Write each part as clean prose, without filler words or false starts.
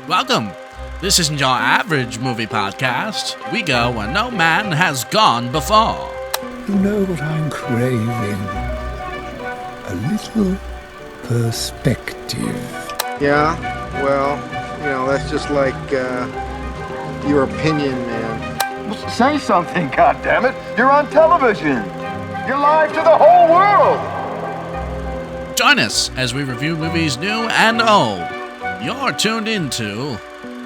Welcome. This isn't your average movie podcast. We go where no man has gone before. You know what I'm craving? A little perspective. Yeah, well, that's just like your opinion, man. Well, say something, goddammit! You're on television! You're live to the whole world! Join us as we review movies new and old. You're tuned into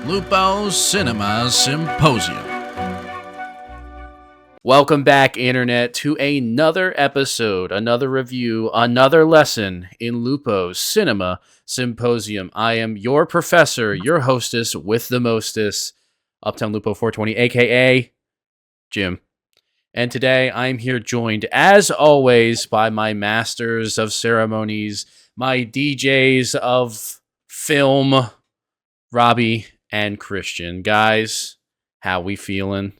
Lupo's Cinema Symposium. Welcome back, Internet, to another episode, another review, another lesson in Lupo's Cinema Symposium. I am your professor, your hostess with the mostest, Uptown Lupo 420, a.k.a. Jim. And today I'm here joined, as always, by my masters of ceremonies, my DJs of film, Robbie and Christian. Guys, how we feeling?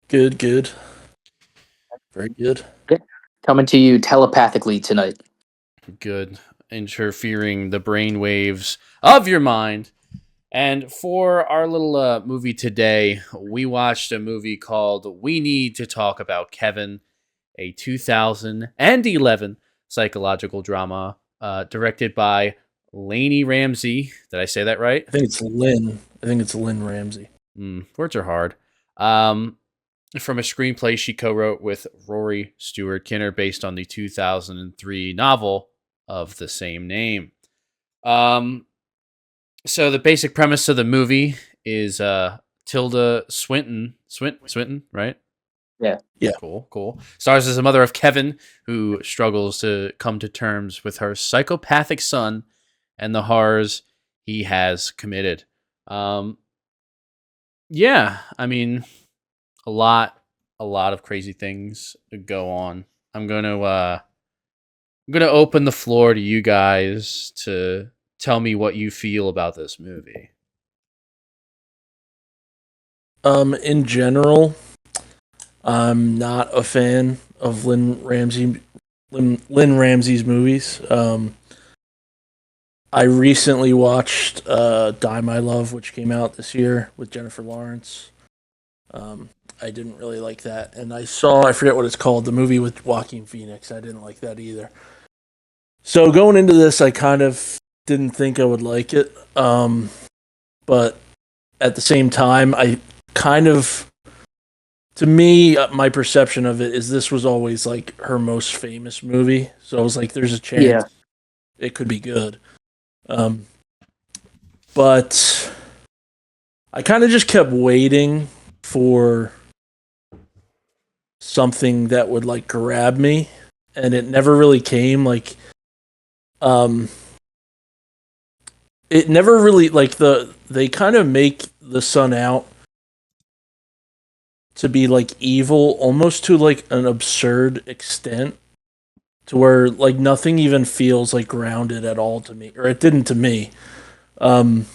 Good. Very good. Coming to you telepathically tonight. Good. Interfering the brain waves of your mind. And for our little movie today, we watched a movie called We Need to Talk About Kevin, a 2011 psychological drama directed by Lainey Ramsey. Did I say that right? I think it's Lynn Ramsey. Words are hard. From a screenplay she co-wrote with Rory Stewart Kinner based on the 2003 novel of the same name. So the basic premise of the movie is Tilda Swinton, right? Yeah. Cool. Stars as a mother of Kevin, who struggles to come to terms with her psychopathic son and the horrors he has committed. A lot of crazy things go on. I'm gonna open the floor to you guys to tell me what you feel about this movie. In general, I'm not a fan of Lynn Ramsey's movies. I recently watched Die My Love, which came out this year with Jennifer Lawrence. I didn't really like that. And I forget what it's called, the movie with Joaquin Phoenix. I didn't like that either. So going into this, I kind of didn't think I would like it. But at the same time, to me, my perception of it is this was always like her most famous movie. So I was like, there's a chance it could be good. But I kind of just kept waiting for something that would like grab me, and it never really came. Like, it never really they kind of make the son out to be like evil, almost to like an absurd extent, to where like nothing even feels like grounded at all to me, or it didn't to me. And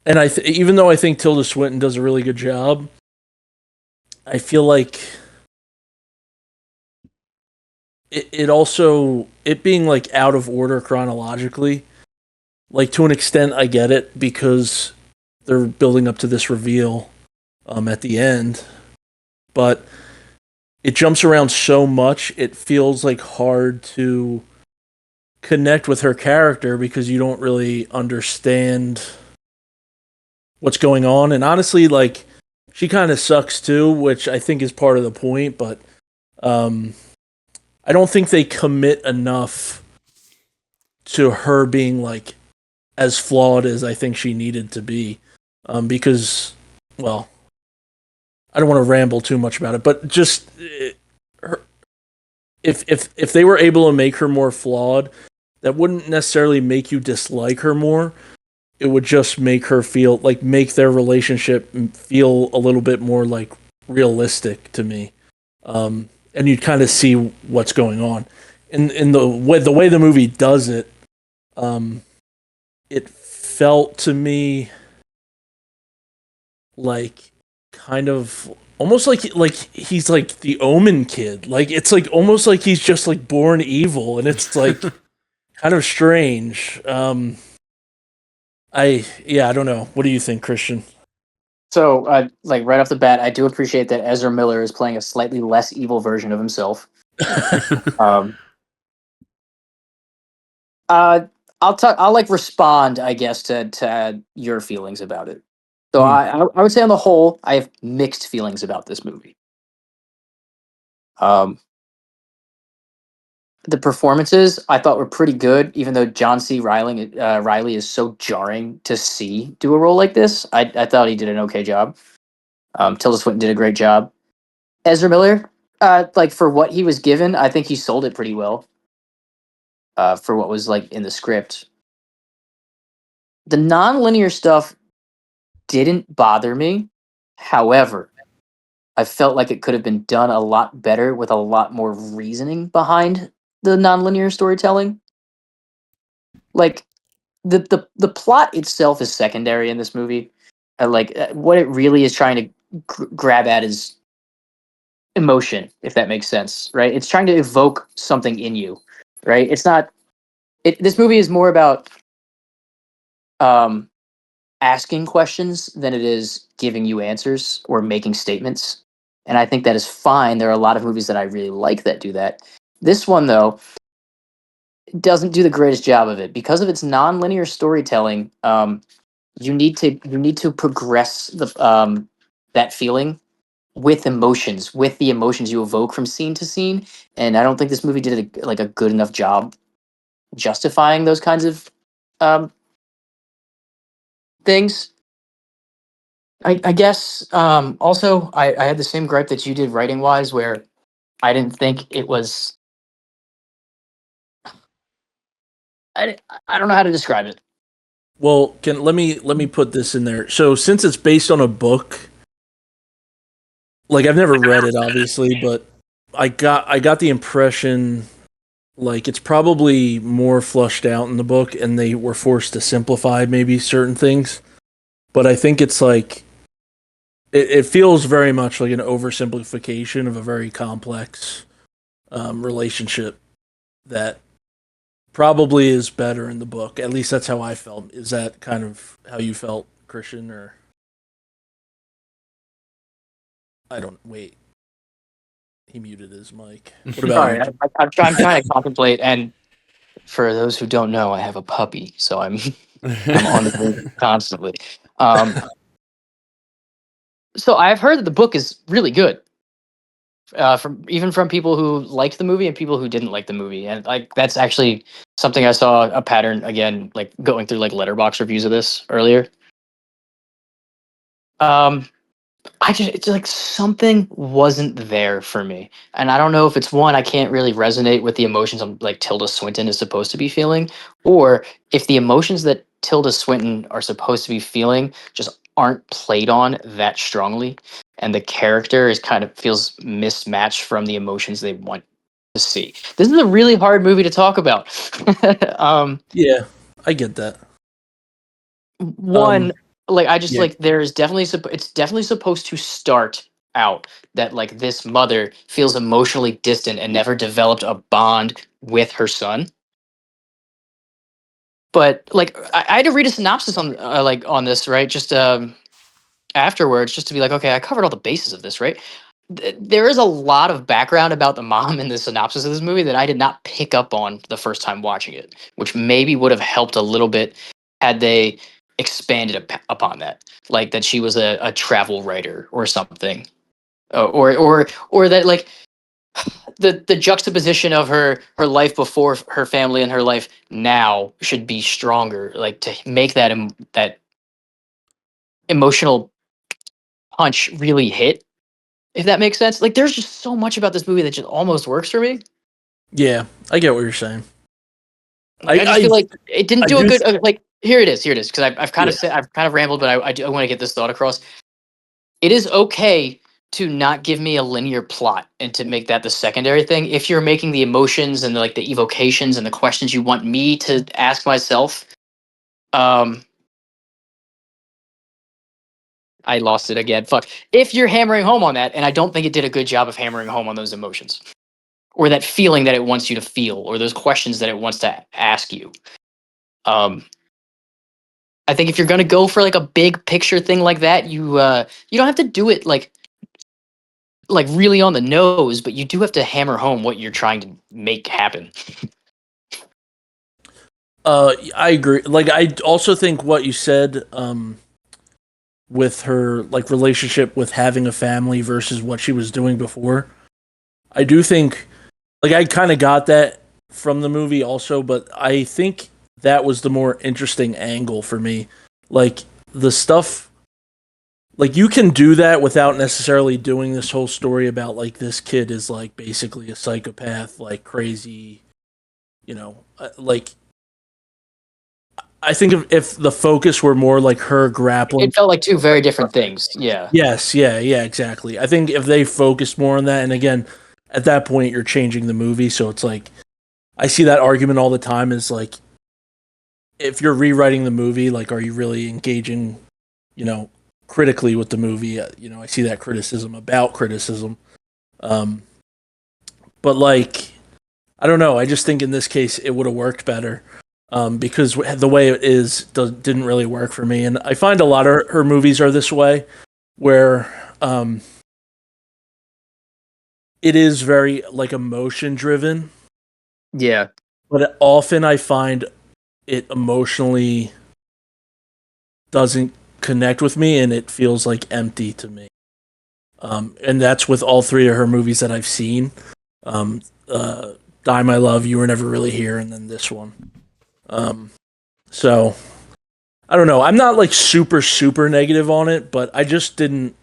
even though I think Tilda Swinton does a really good job, I feel like it being like out of order chronologically, like to an extent I get it because they're building up to this reveal at the end, but it jumps around so much it feels like hard to connect with her character because you don't really understand what's going on. And honestly, like, she kind of sucks too, which I think is part of the point, but I don't think they commit enough to her being like as flawed as I think she needed to be. Because, well, I don't want to ramble too much about it, but just if they were able to make her more flawed, that wouldn't necessarily make you dislike her more. It would just make her make their relationship feel a little bit more like realistic to me. And you'd kind of see what's going on. In the way the movie does it, it felt to me like kind of almost like he's like the Omen kid. Like, it's like almost like he's just like born evil, and it's like kind of strange. I don't know. What do you think, Christian? So, like right off the bat, I do appreciate that Ezra Miller is playing a slightly less evil version of himself. Um, uh, I'll like respond, I guess, to your feelings about it. So, Hmm. I would say on the whole, I have mixed feelings about this movie. Um, the performances I thought were pretty good, even though John C. Riley is so jarring to see do a role like this. I thought he did an okay job. Tilda Swinton did a great job. Ezra Miller, like for what he was given, I think he sold it pretty well. For what was like in the script, the non-linear stuff didn't bother me. However, I felt like it could have been done a lot better with a lot more reasoning behind the non-linear storytelling. Like the plot itself is secondary in this movie. What it really is trying to grab at is emotion, if that makes sense, right? It's trying to evoke something in you, right? It's not. This movie is more about um, asking questions than it is giving you answers or making statements, and I think that is fine. There are a lot of movies that I really like that do that. This one, though, doesn't do the greatest job of it because of its non-linear storytelling. You need to progress that feeling with emotions, with the emotions you evoke from scene to scene, and I don't think this movie did a good enough job justifying those kinds of um, things. I guess also I had the same gripe that you did writing wise, where I didn't think it was. I don't know how to describe it. Well, can let me put this in there. So since it's based on a book, like I've never read it obviously, but I got the impression like it's probably more flushed out in the book and they were forced to simplify maybe certain things. But I think it's like it feels very much like an oversimplification of a very complex relationship that probably is better in the book. At least that's how I felt. Is that kind of how you felt, Christian? Or I don't wait. He muted his mic. What about Sorry, you? I'm trying to contemplate. And for those who don't know, I have a puppy, so I'm on the move constantly. Um, so I've heard that the book is really good. From people who liked the movie and people who didn't like the movie, and like that's actually something I saw a pattern again, like going through like letterbox reviews of this earlier. Um, it's like something wasn't there for me, and I don't know if it's one I can't really resonate with the emotions I'm like Tilda Swinton is supposed to be feeling, or if the emotions that Tilda Swinton are supposed to be feeling just aren't played on that strongly, and the character is kind of feels mismatched from the emotions they want to see. This is a really hard movie to talk about. Yeah, I get that. One, like I just Yeah, like there's definitely it's definitely supposed to start out that like this mother feels emotionally distant and never developed a bond with her son. But like I had to read a synopsis on on this, right, just afterwards, just to be like, okay, I covered all the bases of this, right? There is a lot of background about the mom in the synopsis of this movie that I did not pick up on the first time watching it, which maybe would have helped a little bit had they expanded upon that, like that she was a travel writer or something, or that like the juxtaposition of her life before her family and her life now should be stronger, like to make that emotional punch really hit, if that makes sense. Like there's just so much about this movie that just almost works for me. yeah, I get what you're saying. Like I just feel like it didn't I do a do. good like here it is because I've kind Yeah, of said I've kind of rambled, but I want to get this thought across. It is okay to not give me a linear plot and to make that the secondary thing if you're making the emotions and like the evocations and the questions you want me to ask myself. um I lost it again, fuck. If you're hammering home on that, and I don't think it did a good job of hammering home on those emotions. or that feeling that it wants you to feel, or those questions that it wants to ask you. I think if you're gonna go for like a big picture thing like that, you don't have to do it like really on the nose, but you do have to hammer home what you're trying to make happen. I agree. Like, I also think what you said, with her like relationship with having a family versus what she was doing before. I do think, like, I kind of got that from the movie also, but I think that was the more interesting angle for me. Like, the stuff, like, you can do that without necessarily doing this whole story about, like, this kid is, like, basically a psychopath, like, crazy, like, I think if the focus were more like her grappling. It felt like two very different things. Yeah. Yes, yeah, exactly. I think if they focused more on that, and again, at that point, you're changing the movie, so it's like, I see that argument all the time is like, if you're rewriting the movie, like, are you really engaging, critically with the movie? I see that criticism about criticism. But, like, I don't know. I just think in this case, it would have worked better. Because the way it is didn't really work for me. And I find a lot of her movies are this way, where it is very, like, emotion driven. Yeah. But often I find it emotionally doesn't connect with me, and it feels like empty to me. And that's with all three of her movies that I've seen. Die My Love, You Were Never Really Here, and then this one. So I don't know. I'm not like super, super negative on it, but I just didn't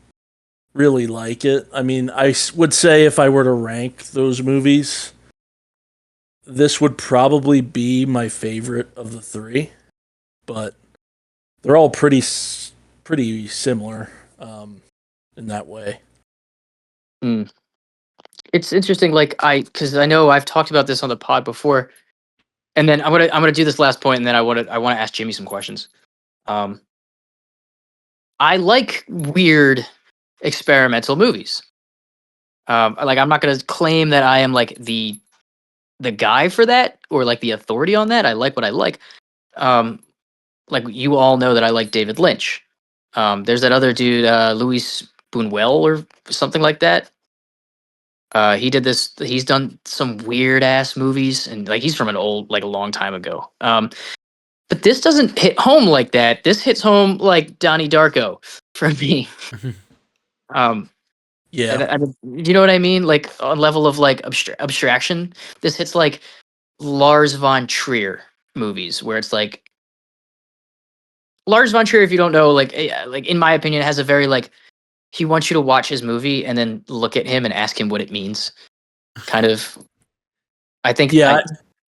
really like it. I mean, I would say if I were to rank those movies, this would probably be my favorite of the three, but they're all pretty similar in that way. It's interesting, like because I know I've talked about this on the pod before, and then I'm gonna do this last point, and then I want to ask Jimmy some questions. I like weird experimental movies. Like, I'm not gonna claim that I am like the guy for that, or like the authority on that. I like what I like. Like, you all know that I like David Lynch. There's that other dude, Louis Buñuel or something like that. He did this. He's done some weird ass movies, and like, he's from a long time ago. But this doesn't hit home like that. This hits home like Donnie Darko for me. Yeah. Do you know what I mean? Like, on level of like abstraction, this hits like Lars von Trier movies, where it's like Lars von Trier. If you don't know, like in my opinion, has a very like, he wants you to watch his movie and then look at him and ask him what it means. Kind of. I think. Yeah,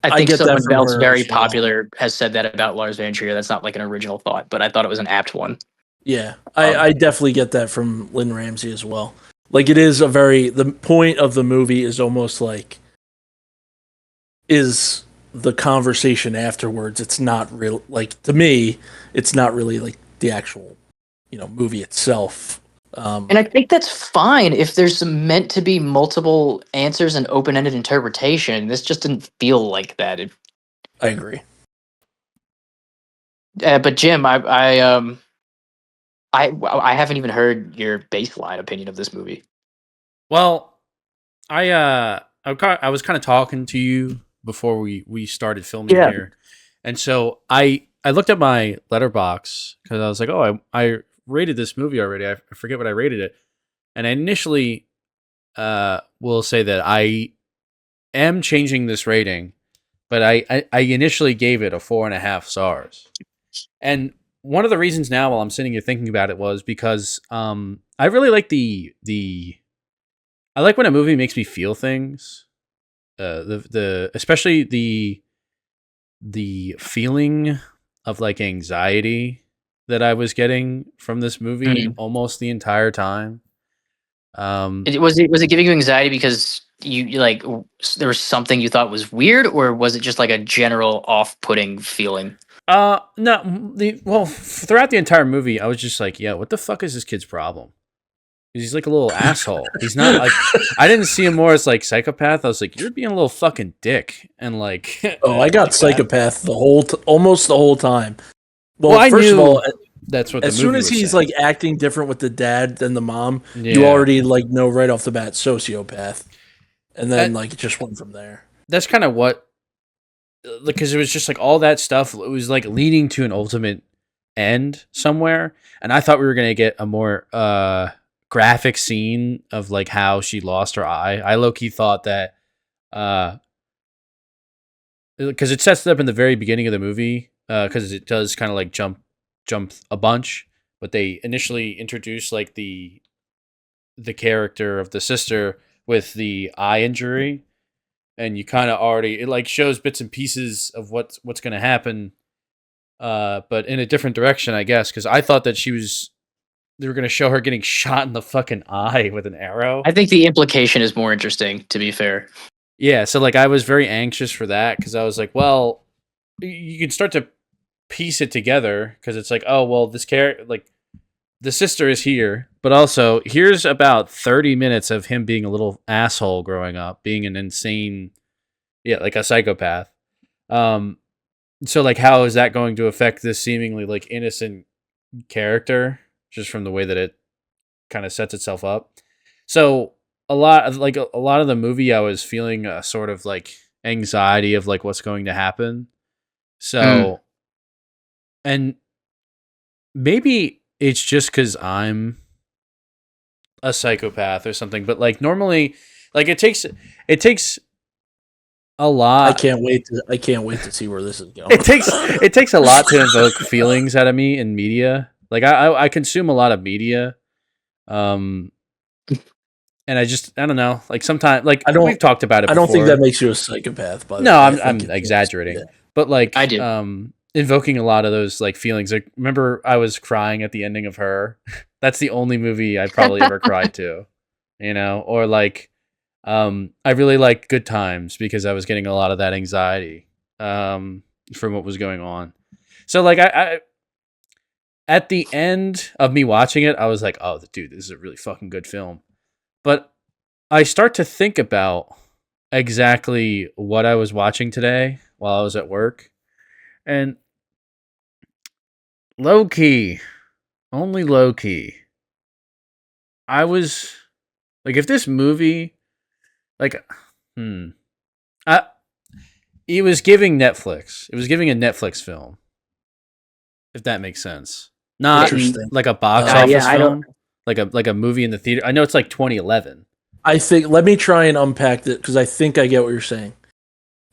I think get that someone from else her very as well. popular has said that about Lars von Trier. That's not like an original thought, but I thought it was an apt one. Yeah, I definitely get that from Lynn Ramsey as well. Like, it is the point of the movie is almost like, is the conversation afterwards. It's not real, like, to me, it's not really like the actual, movie itself. And I think that's fine if there's meant to be multiple answers and open-ended interpretation. This just didn't feel like that. I agree. But Jim, I haven't even heard your baseline opinion of this movie. Well, I was kind of talking to you before we started filming here, and so I looked at my letterbox because I was like, oh, I rated this movie already. I forget what I rated it, and I initially will say that I am changing this rating, but I initially gave it a 4.5 stars, and one of the reasons now, while I'm sitting here thinking about it, was because I really like I like when a movie makes me feel things. Especially the feeling of like anxiety that I was getting from this movie almost the entire time. Was it giving you anxiety because you like there was something you thought was weird, or was it just like a general off-putting feeling? No. Throughout the entire movie, I was just like, yeah, what the fuck is this kid's problem? He's like a little asshole. He's not like I didn't see him more as like psychopath. I was like, you're being a little fucking dick, and like Oh, I got psychopath almost the whole time. Well, I first knew of all, that's what. as the soon movie as was he's saying. like acting different with the dad than the mom, Yeah. you already like know right off the bat sociopath, and then That- like it just went from there. That's kind of what, because it was just like all that stuff. It was like leading to an ultimate end somewhere, and I thought we were gonna get a more graphic scene of like how she lost her eye. I low-key thought that because it sets it up in the very beginning of the movie, because it does kind of like jump a bunch, but they initially introduce like the character of the sister with the eye injury, and you kind of already it like shows bits and pieces of what's going to happen, but in a different direction, I guess, because I thought that they were going to show her getting shot in the fucking eye with an arrow. I think the implication is more interesting, to be fair. Yeah, so like I was very anxious for that because I was like, well, you can start to piece it together because it's like, oh well, this character, like the sister is here, but also here's about 30 minutes of him being a little asshole growing up, being an insane, like a psychopath. So like, how is that going to affect this seemingly like innocent character just from the way that it kind of sets itself up? So a lot of the movie, I was feeling a sort of like anxiety of like what's going to happen. So, and maybe it's just because I'm a psychopath or something, but like normally, like it takes a lot. I can't wait to see where this is going. It takes a lot to invoke feelings out of me in media. Like I consume a lot of media, and I don't know. Like sometimes, like we've talked about it. I don't think before. that makes you a psychopath. By the No, way. I'm exaggerating, but like I do. Invoking a lot of those like feelings. Like remember, I was crying at the ending of Her. That's the only movie I probably ever cried to, or like. I really liked Good Times because I was getting a lot of that anxiety from what was going on. So like I at the end of me watching it, I was like, oh, dude, this is a really fucking good film. But I start to think about exactly what I was watching today while I was at work. And only low key, I was like, if this movie, like, it was giving Netflix. It was giving a Netflix film, if that makes sense. Not like a box office film, like a movie in the theater. I know it's like 2011. I think. Let me try and unpack it because I think I get what you're saying.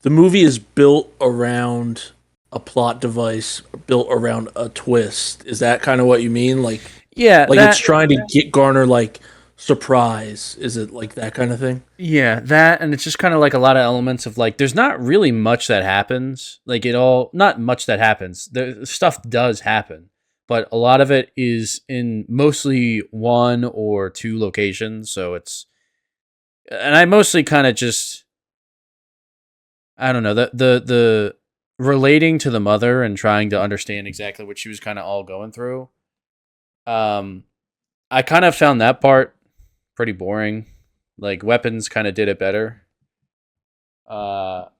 The movie is built around a plot device, built around a twist. Is that kind of what you mean? Like, yeah, like it's trying to garner like surprise. Is it like that kind of thing? Yeah, that, and it's just kind of like a lot of elements of like, there's not really much that happens. Like not much that happens. The stuff does happen, but a lot of it is in mostly one or two locations. So and I mostly kind of just, I don't know, the relating to the mother and trying to understand exactly what she was kind of all going through. I kind of found that part pretty boring. Like Weapons kind of did it better. But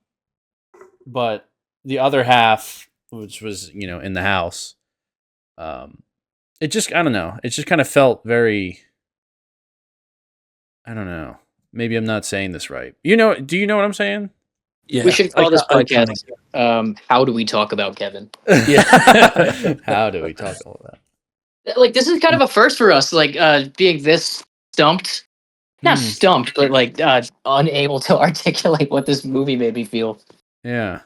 the other half, which was, in the house, it just, I don't know. It just kind of felt very, I don't know. Maybe I'm not saying this right. Do you know what I'm saying? Yeah. We should call this podcast How Do We Talk About Kevin? Yeah. How do we talk about that? Like, this is kind of a first for us, like, being this stumped. Not stumped, but like unable to articulate what this movie made me feel. Yeah.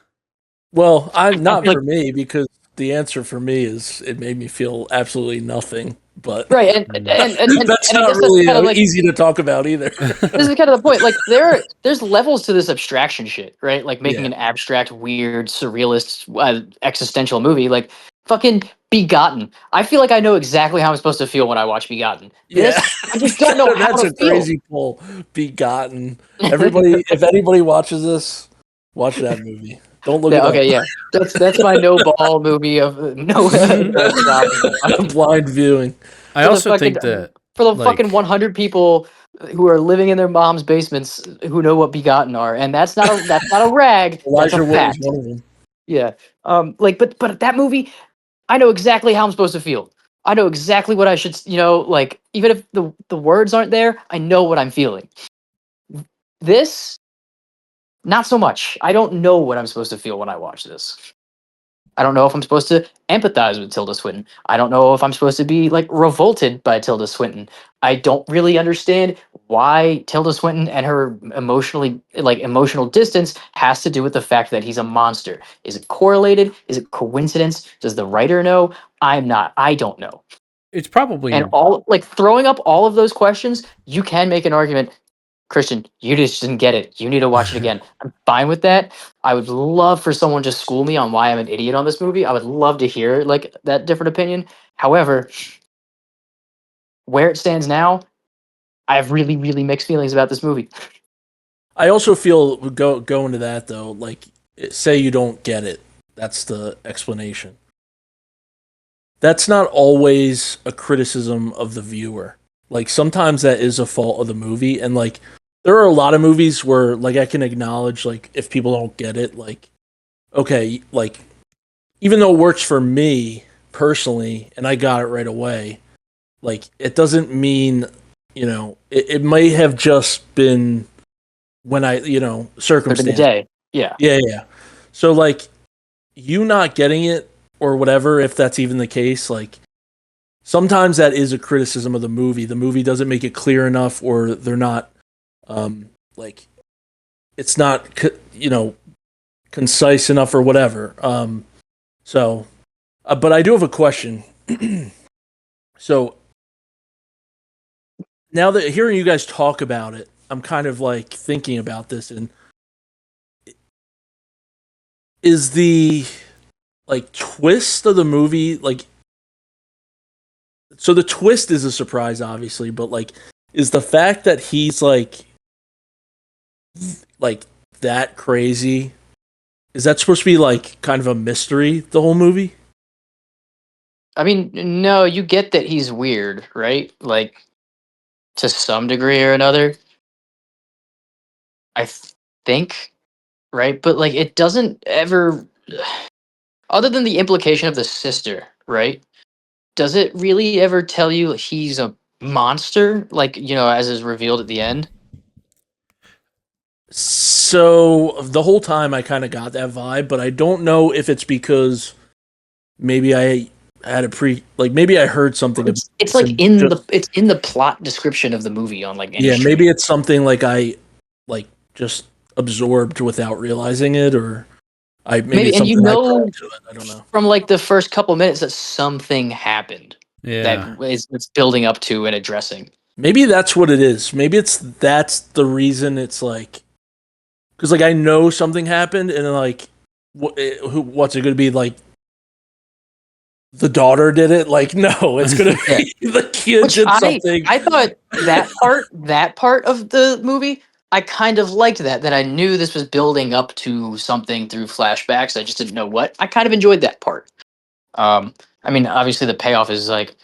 Well, I'm not for me because the answer for me is it made me feel absolutely nothing. But right, and that's not really kind of like, easy to talk about either. This is kind of the point. Like there's levels to this abstraction shit, right? Like making an abstract, weird, surrealist, existential movie. Like fucking Begotten. I feel like I know exactly how I'm supposed to feel when I watch Begotten. I just don't know how That's to a crazy pull. Begotten. Everybody, if anybody watches this, watch that movie. Don't look. Okay, yeah. That's my no ball movie of no blind viewing. I also think that For the Like- fucking 100 people who are living in their mom's basements who know what begotten are, and that's not a rag. That's Elijah a Wood fact. is one of them. Yeah. But that movie, I know exactly how I'm supposed to feel. I know exactly what I should, like, even if the words aren't there, I know what I'm feeling. This, not so much. I don't know what I'm supposed to feel when I watch this. I don't know if I'm supposed to empathize with Tilda Swinton. I don't know if I'm supposed to be like revolted by Tilda Swinton. I don't really understand why Tilda Swinton and her emotional distance has to do with the fact that he's a monster. Is it correlated? Is it coincidence? Does the writer know? I don't know. It's probably And all like throwing up all of those questions, you can make an argument. Christian, you just didn't get it. You need to watch it again. I'm fine with that. I would love for someone to school me on why I'm an idiot on this movie. I would love to hear like that different opinion. However, where it stands now, I have really, really mixed feelings about this movie. I also feel go into that though. Like, say you don't get it. That's the explanation. That's not always a criticism of the viewer. Like, sometimes that is a fault of the movie, and like there are a lot of movies where like I can acknowledge like if people don't get it, like okay, like even though it works for me personally and I got it right away, like it doesn't mean it may have just been when I circumstance. The day. Yeah. Yeah. So like you not getting it or whatever, if that's even the case, like sometimes that is a criticism of the movie. The movie doesn't make it clear enough, or they're not like it's not concise enough or whatever. But I do have a question. So now that hearing you guys talk about it, I'm kind of like thinking about this, and is the like twist of the movie like, so the twist is a surprise obviously, but like is the fact that he's like that crazy, is that supposed to be like kind of a mystery the whole movie? I mean, no, you get that he's weird, right? Like to some degree or another. I think, right? But like it doesn't ever, other than the implication of the sister, right? Does it really ever tell you he's a monster, like, as is revealed at the end? So the whole time I kind of got that vibe, but I don't know if it's because maybe I had maybe I heard something. It's like it's in the plot description of the movie on like yeah, maybe it's something like I like just absorbed without realizing it, or maybe it's and something I brought to it. I don't know. From like the first couple minutes that something happened that it's building up to and addressing. Maybe that's what it is. Maybe that's the reason it's like, because like I know something happened, and like what's it going to be like? The daughter did it? Like, no, it's going to be the kid did something. I thought that part of the movie, I kind of liked that I knew this was building up to something through flashbacks. I just didn't know what. I kind of enjoyed that part. I mean, obviously the payoff is like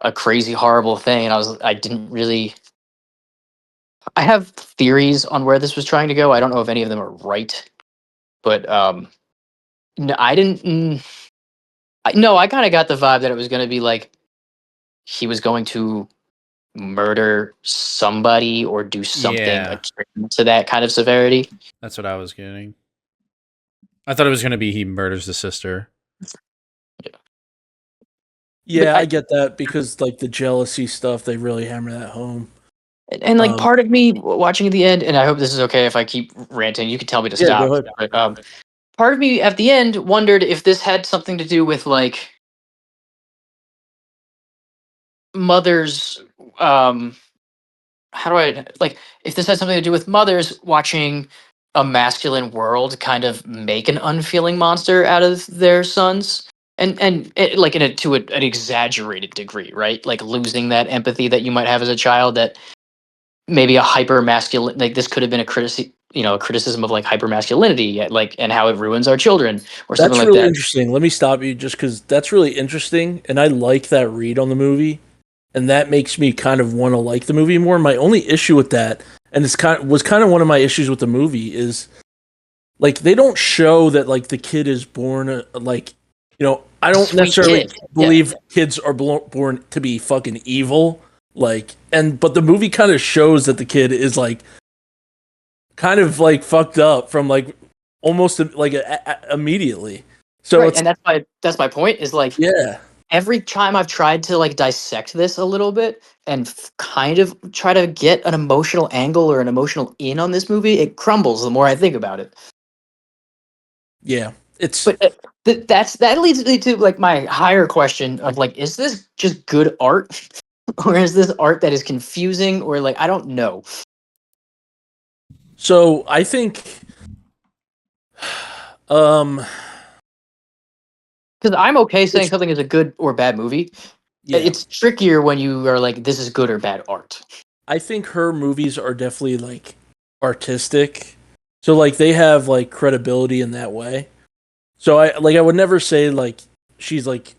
a crazy, horrible thing, and I didn't really. I have theories on where this was trying to go. I don't know if any of them are right, but no, I didn't. No, I kind of got the vibe that it was going to be like he was going to murder somebody or do something akin to that kind of severity. That's what I was getting. I thought it was going to be he murders the sister. Yeah, I get that, because like the jealousy stuff, they really hammer that home. And like part of me watching at the end, and I hope this is okay if I keep ranting, you can tell me to stop. Go ahead. But, part of me at the end wondered if this had something to do with like mothers. How do I like if this had something to do with mothers watching a masculine world kind of make an unfeeling monster out of their sons, and it, like to an exaggerated degree, right? Like losing that empathy that you might have as a child, that maybe a hyper masculine, like this could have been a criticism of like hyper masculinity, like, and how it ruins our children or something like that. That's really interesting. Let me stop you just because that's really interesting, and I like that read on the movie. and that makes me kind of want to like the movie more. My only issue with that, and was kind of one of my issues with the movie, is like they don't show that like the kid is born like, I don't Sweet necessarily kid. believe kids are born to be fucking evil. Like, but the movie kind of shows that the kid is like kind of like fucked up from like almost like immediately. So Right, it's and that's my point. Is like yeah, every time I've tried to like dissect this a little bit and kind of try to get an emotional angle or an emotional in on this movie, it crumbles the more I think about it. yeah. It's But that leads me to like my higher question of like, is this just good art, or is this art that is confusing, or like I don't know. so I think um Because I'm okay saying it's something is a good or bad movie. yeah. It's trickier when you are like, this is good or bad art. I think her movies are definitely like artistic. So like they have like credibility in that way. So I would never say like she's like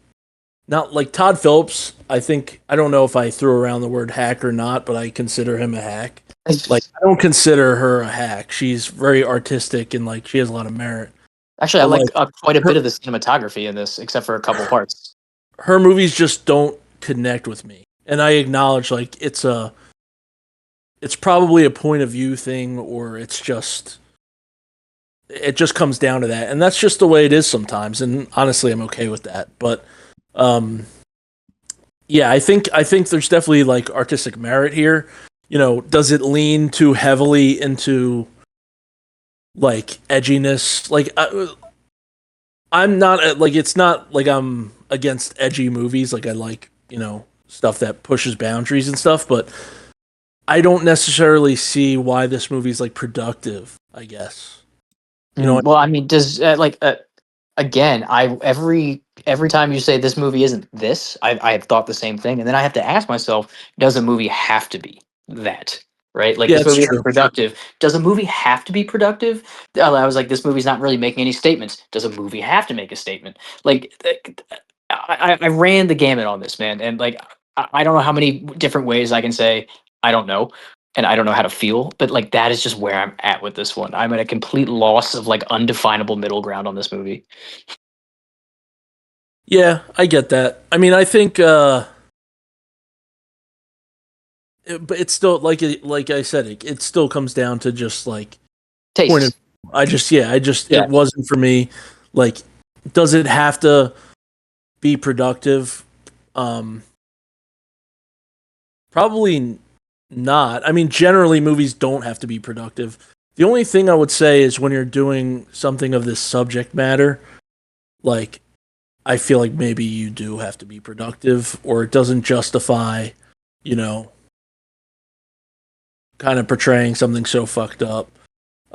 not like Todd Phillips. I don't know if I threw around the word hack or not, but I consider him a hack. Like I don't consider her a hack. She's very artistic and like she has a lot of merit. Actually, I But like like quite a her bit of the cinematography in this, except for a couple parts. her movies just don't connect with me. And I acknowledge like it's probably a point of view thing or it just comes down to that. And that's just the way it is sometimes. And honestly, I'm okay with that. But um yeah, I think there's definitely like artistic merit here. Does it lean too heavily into like edginess? Like I'm not like it's not like I'm against edgy movies. Like I like stuff that pushes boundaries and stuff, but I don't necessarily see why this movie's like productive. I guess Well, I mean, does again, I every time you say this movie isn't this, I have thought the same thing, and then I have to ask myself, does a movie have to be that? Right? Like yeah, this it's movie isn't true. productive. Does a movie have to be productive? I was like, this movie's not really making any statements. Does a movie have to make a statement? Like, I ran the gamut on this, man, and like, I don't know how many different ways I can say I don't know, and I don't know how to feel, but like that is just where I'm at with this one. I'm at a complete loss of like undefinable middle ground on this movie. Yeah, I get that. I mean, I think but it's still like I said, it still comes down to just like point of Tastes. it Yeah. wasn't for me. Like, does it have to be productive? Um, Probably not. I mean, generally movies don't have to be productive. The only thing I would say is when you're doing something of this subject matter, like I feel like maybe you do have to be productive, or it doesn't justify, you know, kind of portraying something so fucked up.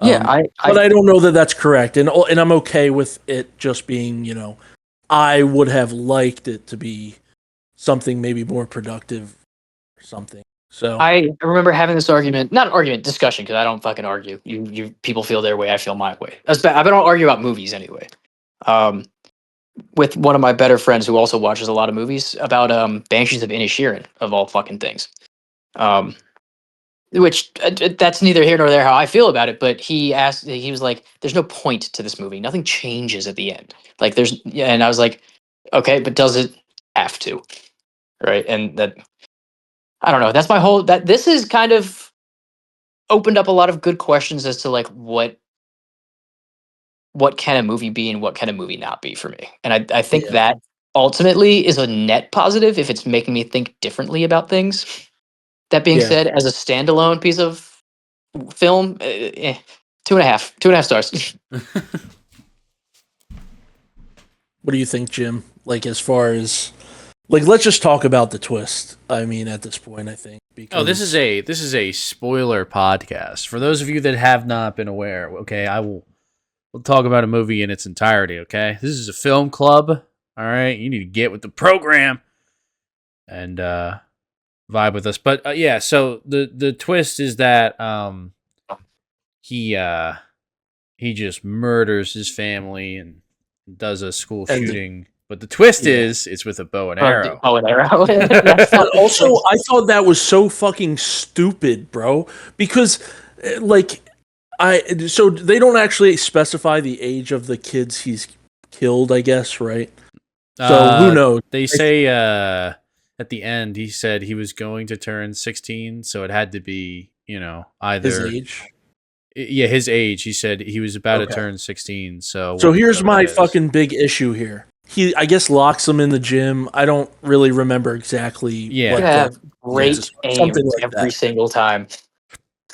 Yeah, But I don't know that that's correct, and I'm okay with it just being, I would have liked it to be something maybe more productive or something. So I remember having this argument, not argument, discussion, because I don't fucking argue. You people feel their way, I feel my way. I don't argue about movies anyway. Um, with one of my better friends who also watches a lot of movies about Banshees of Inisherin of all fucking things. Um, which that's neither here nor there how I feel about it. But he was like, "There's no point to this movie. Nothing changes at the end. Like there's," yeah, and I was like, "Okay, but does it have to?" Right, and that I don't know. That's my whole that this is kind of opened up a lot of good questions as to like what can a movie be and what can a movie not be for me. And I think yeah, that ultimately is a net positive if it's making me think differently about things. That being yeah. said, as a standalone piece of film, 2.5 stars. What do you think, Jim? Like as far as like, let's just talk about the twist. I mean, at this point, I think Oh, because this is a spoiler podcast. For those of you that have not been aware, okay, we'll talk about a movie in its entirety, okay? This is a film club. All right, you need to get with the program and vibe with us. But yeah, so the twist is that he just murders his family and does a school and shooting. But the twist is it's with a bow and arrow. Oh, and arrow. That's But also, I thought that was so fucking stupid, bro. Because, so they don't actually specify the age of the kids he's killed, I guess, right? So who knows? They say at the end he said he was going to turn 16, so it had to be, either His age. Yeah, his age. He said he was about to turn 16. So Here's my fucking big issue here. He, I guess, locks them in the gym. I don't really remember exactly. Yeah, you have great aim like every single time.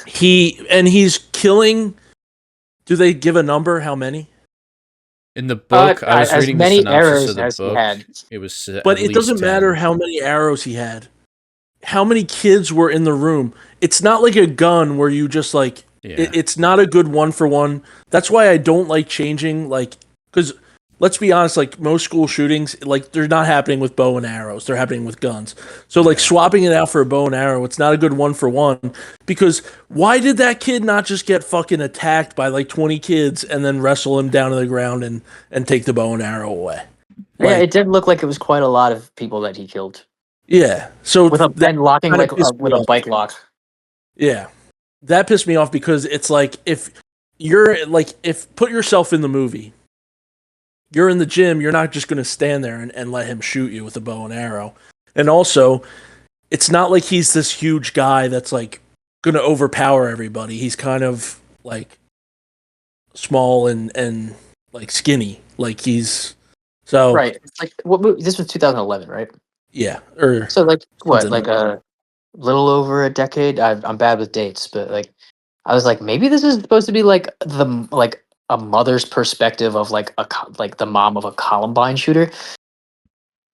He's killing. Do they give a number? How many? In the book, I was reading the synopsis of the as book. He had. It was, but it doesn't matter how many arrows he had. How many kids were in the room? It's not like a gun where you just like. Yeah. It's not a good 1-for-1. That's why I don't like changing, because let's be honest, most school shootings, they're not happening with bow and arrows. They're happening with guns. So swapping it out for a bow and arrow, it's not a good 1-for-1, because why did that kid not just get fucking attacked by 20 kids and then wrestle him down to the ground and take the bow and arrow away? Yeah, it did look like it was quite a lot of people that he killed. Yeah. So with locking with a bike lock. Yeah. That pissed me off because it's if put yourself in the movie, you're in the gym, you're not just going to stand there and let him shoot you with a bow and arrow. And also, it's not like he's this huge guy that's going to overpower everybody. He's kind of small and skinny. He's so right. It's what movie? This was 2011, right? Yeah. So a little over a decade. I'm bad with dates, but I was maybe this is supposed to be a mother's perspective of the mom of a Columbine shooter.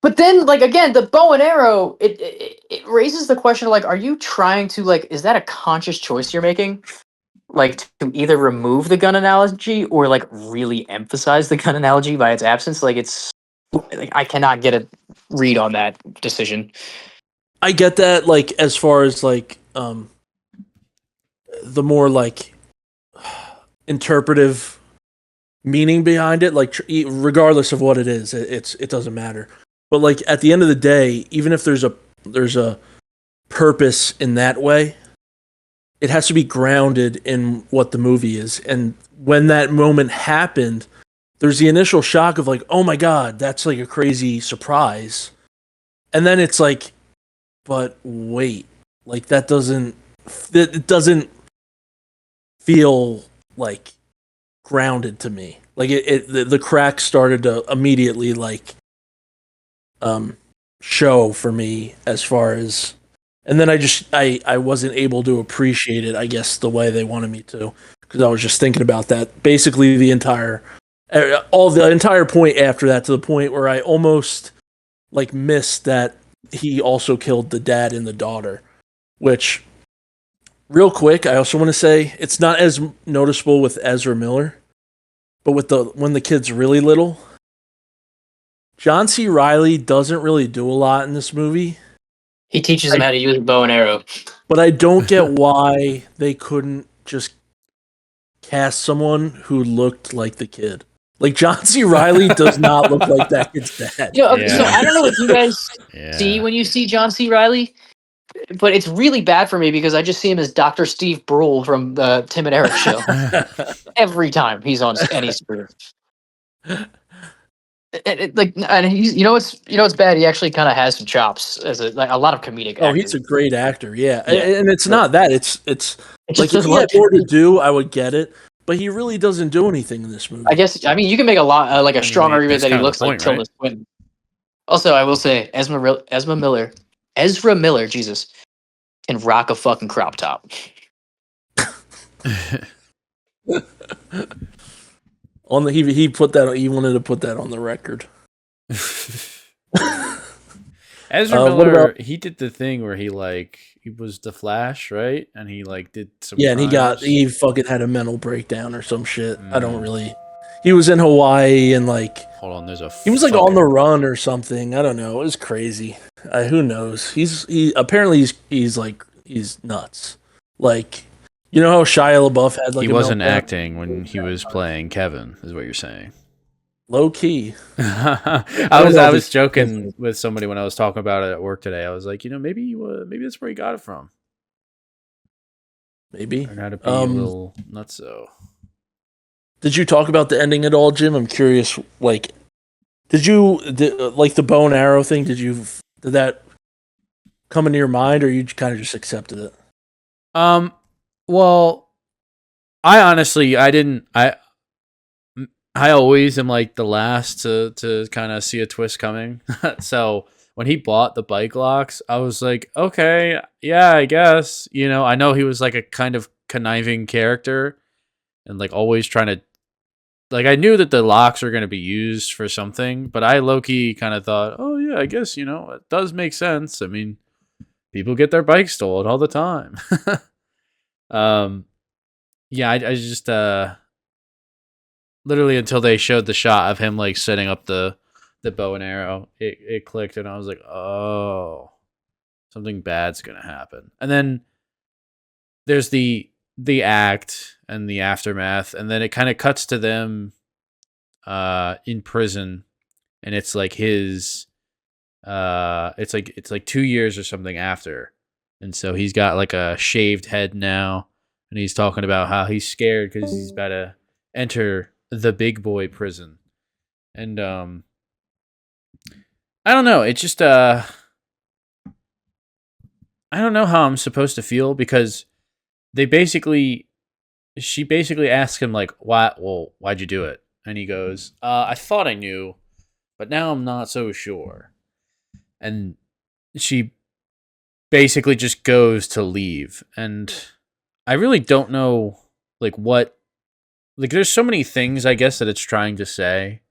But then again, the bow and arrow, it raises the question of are you trying to is that a conscious choice you're making? To either remove the gun analogy or really emphasize the gun analogy by its absence? It's I cannot get a read on that decision. I get that, as far as the more interpretive meaning behind it, regardless of what it is, it doesn't matter. But at the end of the day, even if there's a purpose in that way, it has to be grounded in what the movie is. And when that moment happened, there's the initial shock of oh my god, that's a crazy surprise, and then it's but wait, that doesn't feel grounded to me. The cracks started to immediately show for me as far as, and then I wasn't able to appreciate it, I guess, the way they wanted me to, because I was just thinking about that basically the entire point after that, to the point where I almost missed that he also killed the dad and the daughter, which, real quick, I also want to say it's not as noticeable with Ezra Miller, but when the kid's really little, John C. Reilly doesn't really do a lot in this movie. He teaches him how to use a bow and arrow. But I don't get why they couldn't just cast someone who looked like the kid. John C. Reilly does not look like that kid's dad. So I don't know what you guys see when you see John C. Reilly, but it's really bad for me because I just see him as Dr. Steve Brule from the Tim and Eric show. Every time he's on any screen. And he's what's bad. He actually kind of has some chops as a lot of comedic. Oh, acting. he's a great actor, yeah. And it's not that. It's if just he had more to do, I would get it. But he really doesn't do anything in this movie. I guess. I mean, you can make a strong argument that he looks like Tilda Swinton. Also, I will say, Ezra Miller, Jesus, can rock a fucking crop top. He put that. He wanted to put that on the record. Ezra Miller, he did the thing where he was the Flash, right? And he did some. Yeah, and he fucking had a mental breakdown or some shit. I don't really. He was in Hawaii and Hold on, there's a. He was on the run or something. I don't know. It was crazy. Who knows? Apparently he's nuts. You know how Shia LaBeouf had he wasn't acting when he was playing Kevin, is what you're saying. Low key. I was joking with somebody when I was talking about it at work today. I was like, maybe that's where he got it from. Maybe. Learn how to be a little nutso. Did you talk about the ending at all, Jim? I'm curious. Like, did the bow and arrow thing? Did that come into your mind, or you kind of just accepted it? Well, I honestly, I didn't. I always am like the last to kind of see a twist coming. So when he bought the bike locks, I was like, okay, yeah, I guess. I know he was like a kind of conniving character and like always trying to, like, I knew that the locks are going to be used for something, but I low-key kind of thought, oh yeah, I guess, it does make sense. I mean, people get their bikes stolen all the time. Yeah, I just, literally until they showed the shot of him like setting up the bow and arrow, it clicked, and I was like, oh, something bad's gonna happen. And then there's the act and the aftermath, and then it kind of cuts to them in prison, and it's like his it's like 2 years or something after, and so he's got like a shaved head now, and he's talking about how he's scared because he's about to enter the big boy prison. And I don't know, it just I don't know how I'm supposed to feel, because she basically asks him like, why'd you do it? And he goes, I thought I knew, but now I'm not so sure. And she basically just goes to leave, and I really don't know like what, like, there's so many things, I guess, that it's trying to say,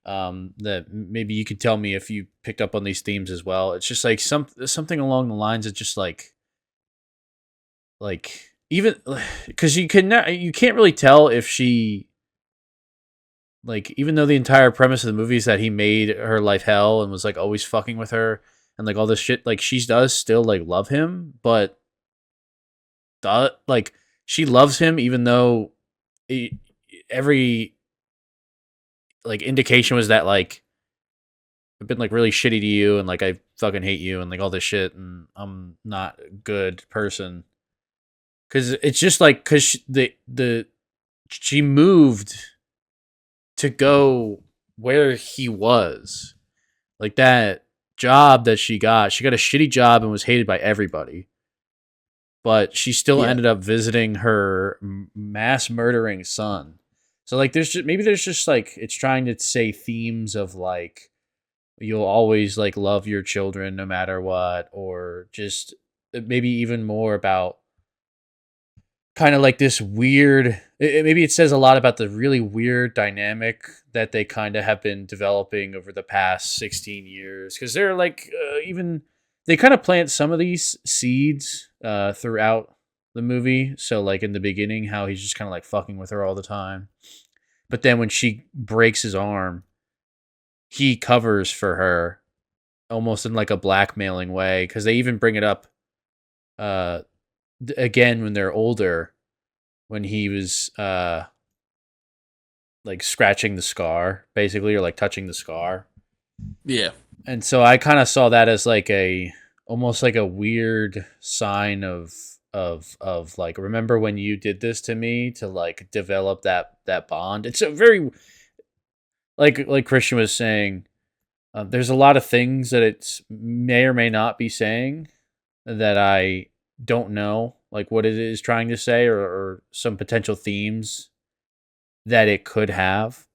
that maybe you could tell me if you picked up on these themes as well. It's just like something along the lines of just like even because you can't really tell if she, like, even though the entire premise of the movie is that he made her life hell and was like always fucking with her and like all this shit, like she does still like love him, but like she loves him even though every like indication was that like I've been like really shitty to you and like I fucking hate you and like all this shit and I'm not a good person. Cause it's just like, cause she moved to go where he was, like that job that she got a shitty job and was hated by everybody. But she still ended up visiting her mass murdering son. So like there's just like, it's trying to say themes of like, you'll always like love your children no matter what, or just maybe even more about kind of like this weird, maybe it says a lot about the really weird dynamic that they kind of have been developing over the past 16 years. Because they're like, even they kind of plant some of these seeds throughout the movie. So like in the beginning, how he's just kind of like fucking with her all the time. But then when she breaks his arm, he covers for her almost in like a blackmailing way. Because they even bring it up again when they're older, when he was like scratching the scar basically, or like touching the scar. Yeah. And so I kind of saw that as like almost like a weird sign of like, remember when you did this to me, to like develop that bond. It's a very, like Christian was saying, there's a lot of things that it may or may not be saying that I don't know, like what it is trying to say, or some potential themes that it could have.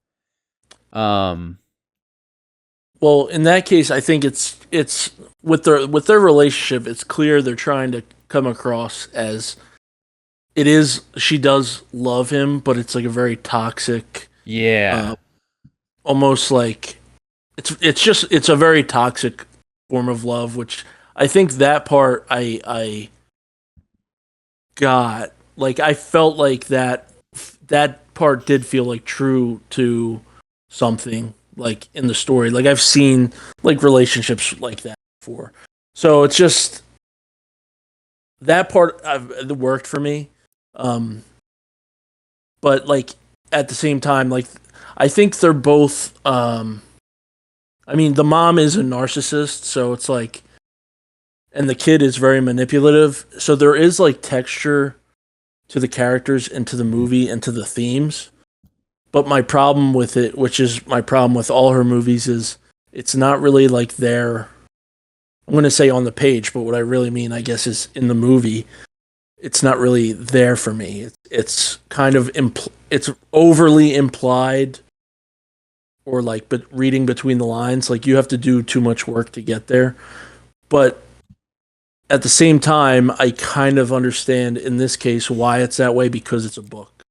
Well, in that case, I think it's with their relationship, it's clear they're trying to come across as it is. She does love him, but it's like a very toxic, almost like it's a very toxic form of love, which I think that part I got, like, I felt like that part did feel like true to something like in the story. Like I've seen like relationships like that before, so it's just that part that worked for me. But like at the same time, like I think they're both. I mean, the mom is a narcissist, so it's like, and the kid is very manipulative. So there is like texture to the characters and to the movie and to the themes. But my problem with it, which is my problem with all her movies, is it's not really like there. I'm going to say on the page, but what I really mean, I guess, is in the movie. It's not really there for me. It's kind of it's overly implied, or like, but reading between the lines, like you have to do too much work to get there. But at the same time, I kind of understand in this case why it's that way, because it's a book.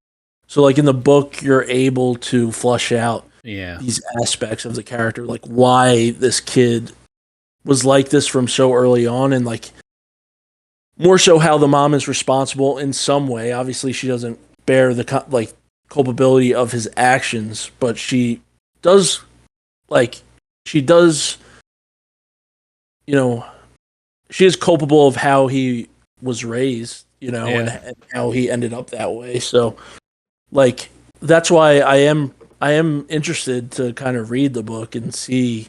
So like in the book, you're able to flush out these aspects of the character, like why this kid was like this from so early on, and like more so how the mom is responsible in some way. Obviously, she doesn't bear the like culpability of his actions, but she does, you know, she is culpable of how he was raised, you know, and how he ended up that way. So, like, that's why I am interested to kind of read the book and see,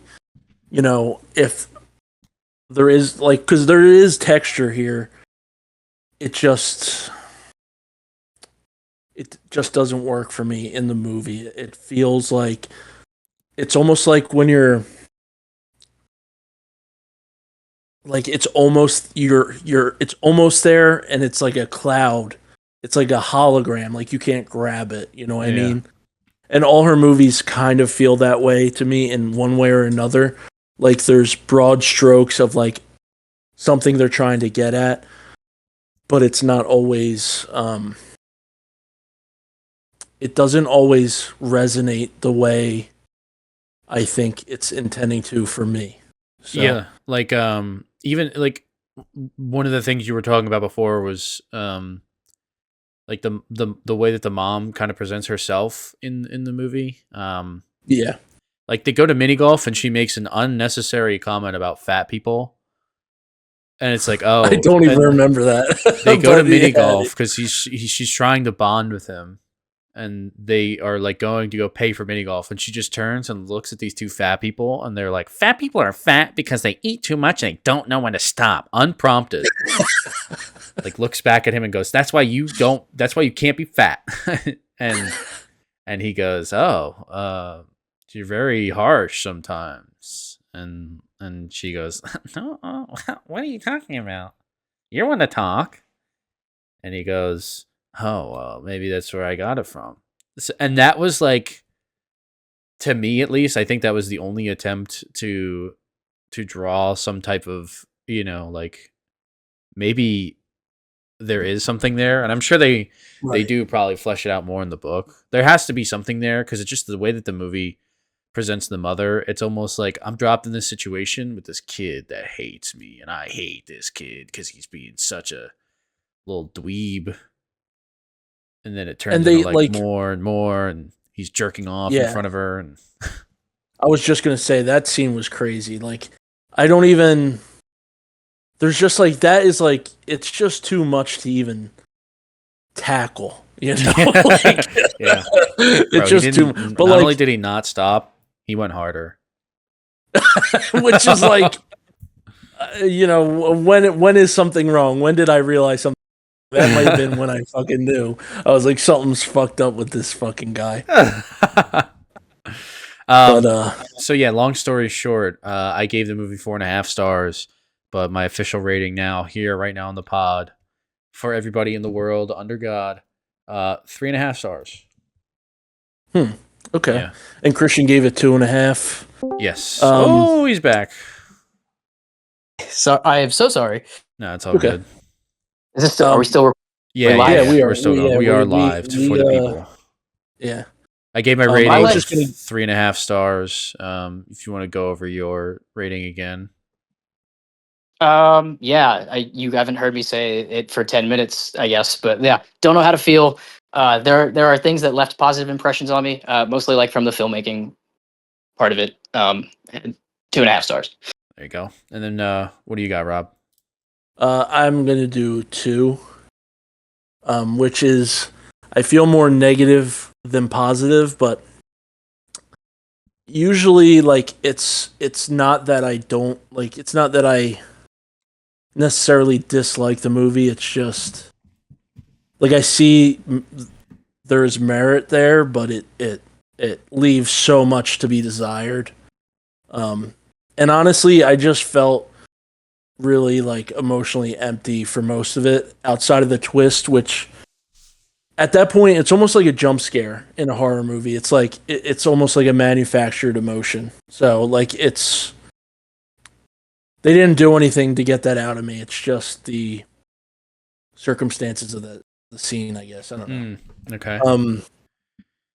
you know, if there is, like, because there is texture here. It just doesn't work for me in the movie. It feels like it's almost like when you're like it's almost it's almost there, and it's like a cloud. It's like a hologram, like you can't grab it, you know what I mean? And all her movies kind of feel that way to me in one way or another. Like there's broad strokes of like something they're trying to get at, but it's not always it doesn't always resonate the way I think it's intending to for me. So. Yeah, like even like one of the things you were talking about before was like the way that the mom kind of presents herself in the movie. Yeah. Like they go to mini golf and she makes an unnecessary comment about fat people. And it's like, oh, I don't even remember that. They go to mini golf because she's trying to bond with him, and they are like going to go pay for mini golf, and she just turns and looks at these two fat people, and they're like, fat people are fat because they eat too much and they don't know when to stop, unprompted. Like looks back at him and goes, that's why you can't be fat. and he goes, oh, you're very harsh sometimes. And she goes, no, what are you talking about? You want to talk. And he goes, oh, well, maybe that's where I got it from. And that was like, to me at least, I think that was the only attempt to draw some type of, you know, like maybe there is something there. And I'm sure they do probably flesh it out more in the book. There has to be something there because it's just the way that the movie presents the mother. It's almost like I'm dropped in this situation with this kid that hates me, and I hate this kid because he's being such a little dweeb. And then it turns into like more and more, and he's jerking off in front of her. And I was just gonna say that scene was crazy. Like I don't even. There's just like that is like it's just too much to even tackle. You know, like, yeah. It's Bro, just too. But not like, only did he not stop, he went harder. Which is like, you know, when is something wrong? When did I realize something? That might have been when I fucking knew. I was like, something's fucked up with this fucking guy. So yeah, long story short, I gave the movie 4.5 stars, but my official rating now here right now on the pod for everybody in the world under God, 3.5 stars. Okay. Yeah. And Christian gave it 2.5. Yes. Oh, he's back. So I am so sorry. No, it's all good. Is this still, are we still? Yeah, live? we are. We're still going. We are live for the people. Yeah. I gave my rating I was just gonna... 3.5 stars. If you want to go over your rating again. Yeah, you haven't heard me say it for 10 minutes, I guess, but yeah, don't know how to feel. There are things that left positive impressions on me, mostly like from the filmmaking part of it. 2.5 stars. There you go. And then what do you got, Rob? I'm gonna do 2. Which is I feel more negative than positive, but usually like it's not that I don't like it's not that I necessarily dislike the movie. It's just like I see there's merit there, but it leaves so much to be desired. And honestly, I just felt really like emotionally empty for most of it outside of the twist, which at that point it's almost like a jump scare in a horror movie. It's like it's almost like a manufactured emotion. So like it's they didn't do anything to get that out of me. It's just the circumstances of the scene, I guess. I don't know. Okay.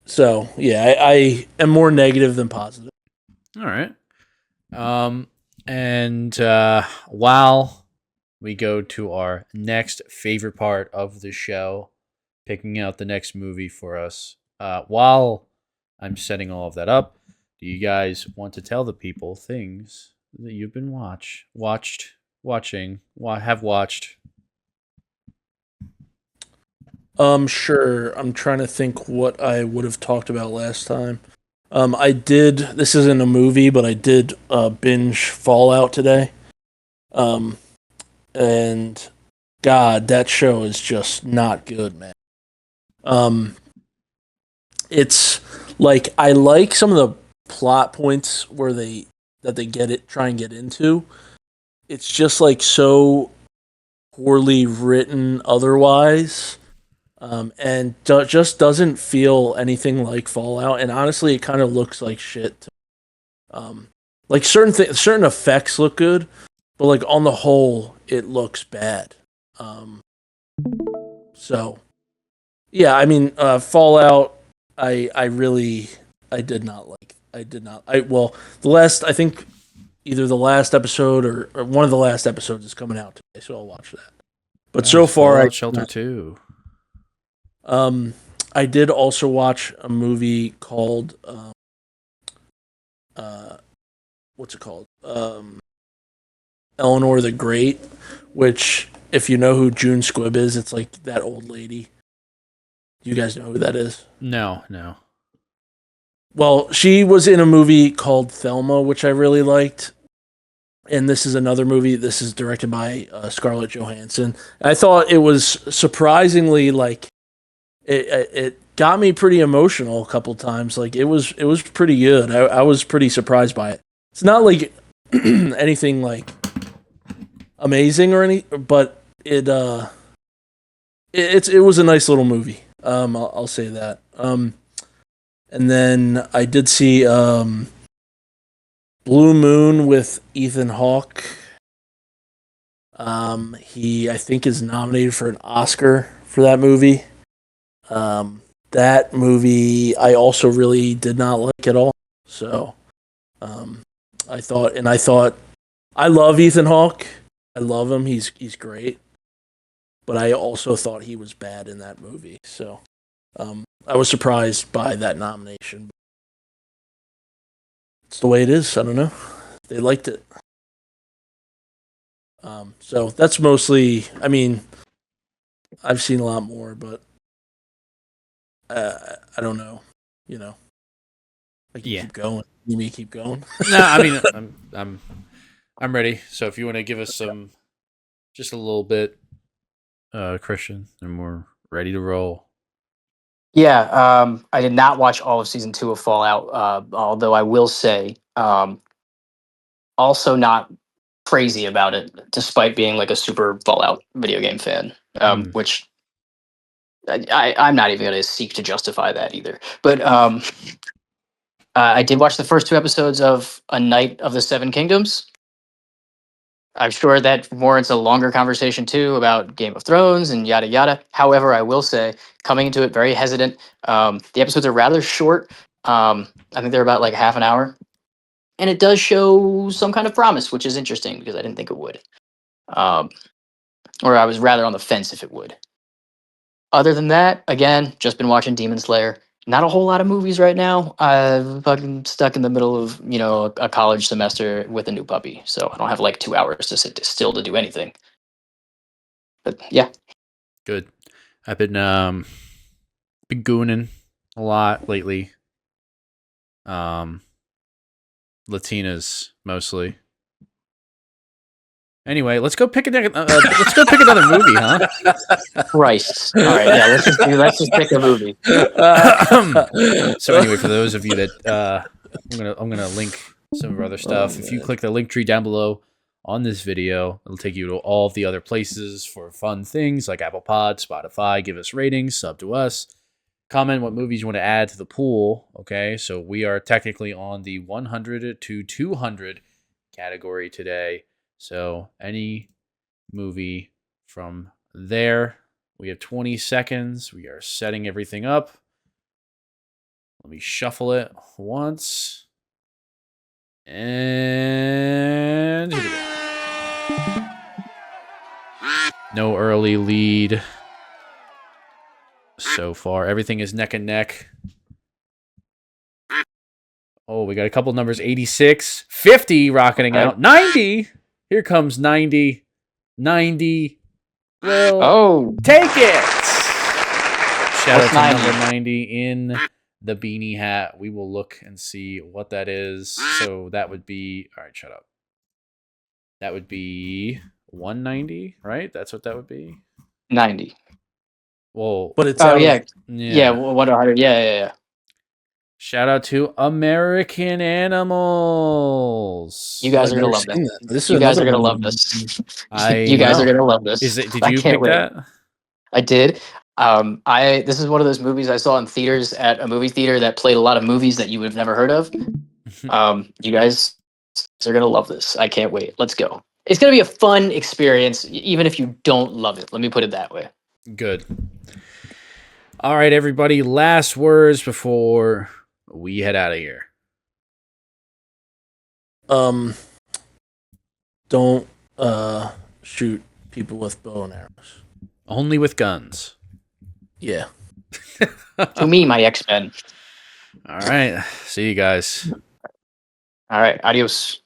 So yeah, I am more negative than positive. All right. And while we go to our next favorite part of the show, picking out the next movie for us, while I'm setting all of that up, do you guys want to tell the people things that you've been have watched? Sure. I'm trying to think what I would have talked about last time. I did. This isn't a movie, but I did binge Fallout today. Um, and God, that show is just not good, man. Um, it's like I like some of the plot points where they get it, try and get into. It's just like so poorly written otherwise. And just doesn't feel anything like Fallout. And honestly, it kind of looks like shit. Like certain effects look good, but like on the whole, it looks bad. Um, so yeah, I mean, Fallout. I really I did not like. I did not. The last I think either the last episode or one of the last episodes is coming out today, so I'll watch that. But so far, Fallout Shelter 2. Um, I did also watch a movie called what's it called? Eleanor the Great, which if you know who June Squibb is, it's like that old lady. Do you guys know who that is? No. Well, she was in a movie called Thelma, which I really liked. And this is another movie. This is directed by Scarlett Johansson. I thought it was surprisingly like it got me pretty emotional a couple times. Like it was pretty good. I was pretty surprised by it. It's not like anything like amazing or any, but it was a nice little movie. I'll say that. And then I did see Blue Moon with Ethan Hawke. He I think is nominated for an Oscar for that movie. That movie I also really did not like at all. So, I thought I love Ethan Hawke. I love him. He's great. But I also thought he was bad in that movie. So, I was surprised by that nomination. It's the way it is. I don't know. They liked it. So that's mostly. I mean, I've seen a lot more, but I don't know. You know, I can keep going. You may keep going. No, I mean, I'm ready. So if you want to give us just a little bit, Christian, and we're ready to roll. Yeah, I did not watch all of season 2 of Fallout, although I will say, also not crazy about it, despite being like a super Fallout video game fan, which I'm not even going to seek to justify that either. But I did watch the first 2 episodes of A Night of the Seven Kingdoms. I'm sure that warrants a longer conversation too about Game of Thrones and yada yada. However, I will say, coming into it very hesitant. The episodes are rather short. I think they're about like half an hour, and it does show some kind of promise, which is interesting because I didn't think it would, um, or I was rather on the fence if it would. Other than that, again, just been watching Demon Slayer. Not a whole lot of movies right now. I'm fucking stuck in the middle of a college semester with a new puppy, so I don't have like 2 hours to sit still to do anything. But yeah, Good. I've been gooning a lot lately. Latinas mostly. Anyway, let's go pick another movie, huh? Christ. All right, yeah, let's just pick a movie. So anyway, for those of you that I'm gonna link some of our other stuff. If you click the link tree down below on this video, it'll take you to all of the other places for fun things like Apple Pod, Spotify. Give us ratings, sub to us, comment what movies you want to add to the pool. Okay, so we are technically on the 100 to 200 category today. So any movie from there. We have 20 seconds. We are setting everything up. Let me shuffle it once. And here we go. No early lead so far. Everything is neck and neck. Oh, we got a couple numbers. 86, 50 rocketing out. 90. Here comes 90. 90 will take it. Shout out to 90? number 90 in the beanie hat. We will look and see what that is. So that would be... All right, shut up. That would be 190, right? That's what that would be? 90. Well... But it's Yeah, 100. Yeah. Shout out to American Animals. You guys are gonna love this. You guys are gonna love this. You guys are gonna love this. Did you pick that? I did. This is one of those movies I saw in theaters at a movie theater that played a lot of movies that you would have never heard of. You guys are gonna love this. I can't wait. Let's go. It's gonna be a fun experience, even if you don't love it. Let me put it that way. Good. All right, everybody. Last words before we head out of here. Don't shoot people with bow and arrows. Only with guns. Yeah. To me, my X-Men. All right. See you guys. All right. Adios.